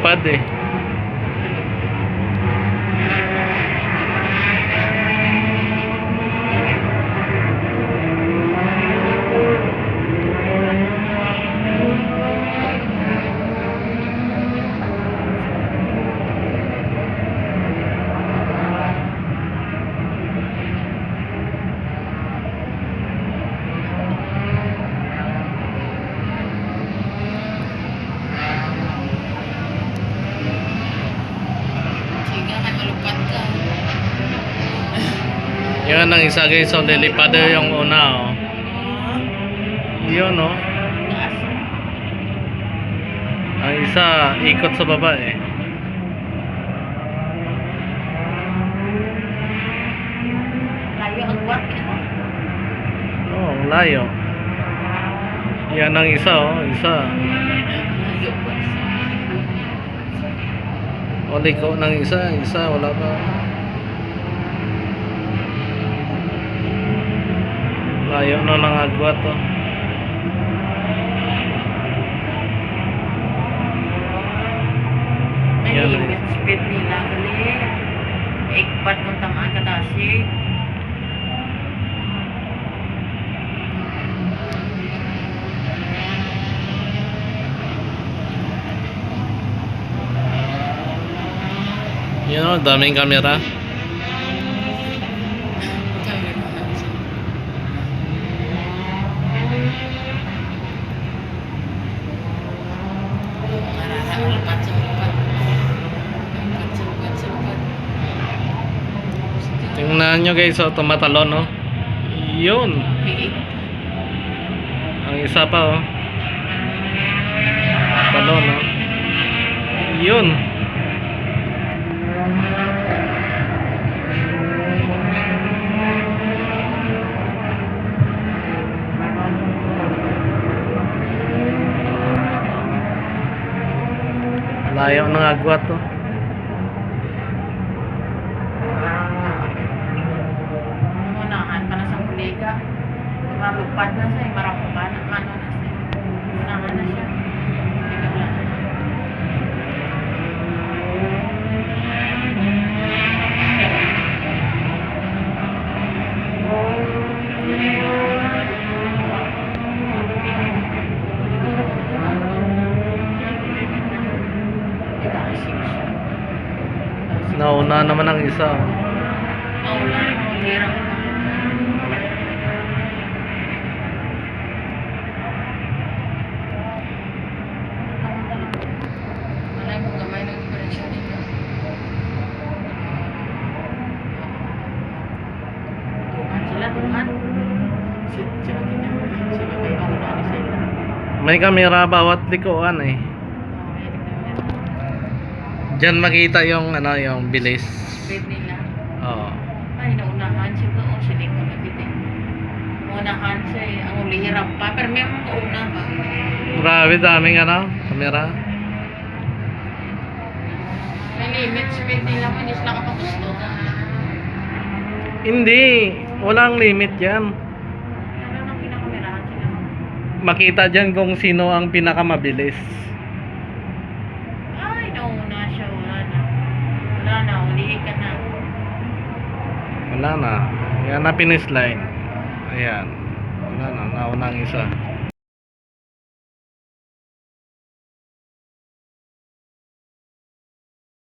lumilipad eh. Yan ang isa guys, so lilipad yung una oh. Yun oh. Ang isa ikot sa baba eh. Layo ang kwat. Oh, ang layo. Yan ang isa oh, isa. Layo kwat. O liko ng isa, isa wala pa. Layo na ng agwat oh. May Yan, limit speed nila gali. Ikpat ng tamaan kadasi. Yan oh, daming kamera. Tingnan nyo guys, oh, tumatalon oh. Yun. Ang isa pa oh. Talon oh. Yun. Layo ng agwat to. Unahan pa na sa kuliga. Marupad na siya, marapukan. Ano na siya. Unahan na siya. Nauna naman ang isa. Wala yung hirap. Malay mo gamay ng diferensya nito. Tuhan sila, Tuhan. Sila may pangunahan sila. May kamera bawat likuan eh. Diyan makita yung ano, yung bilis. Speed nila. Oo. Ay, naunahan siya doon. Siling ko na bitin. Unahan siya eh. Ang ulihirap pa. Pero may mga una pa. Grabe daming ano, kamera. May limit speed nila. Hindi sila kapagusto. Hindi, walang limit yan. Ano nang pinakamerahan sila? Makita dyan kung sino ang pinakamabilis. Ay, nauna siya. Wala na. Wala na. Ulihin ka na. Wala na. Yan na finish line. Ayan. Wala na, nauna ang isa.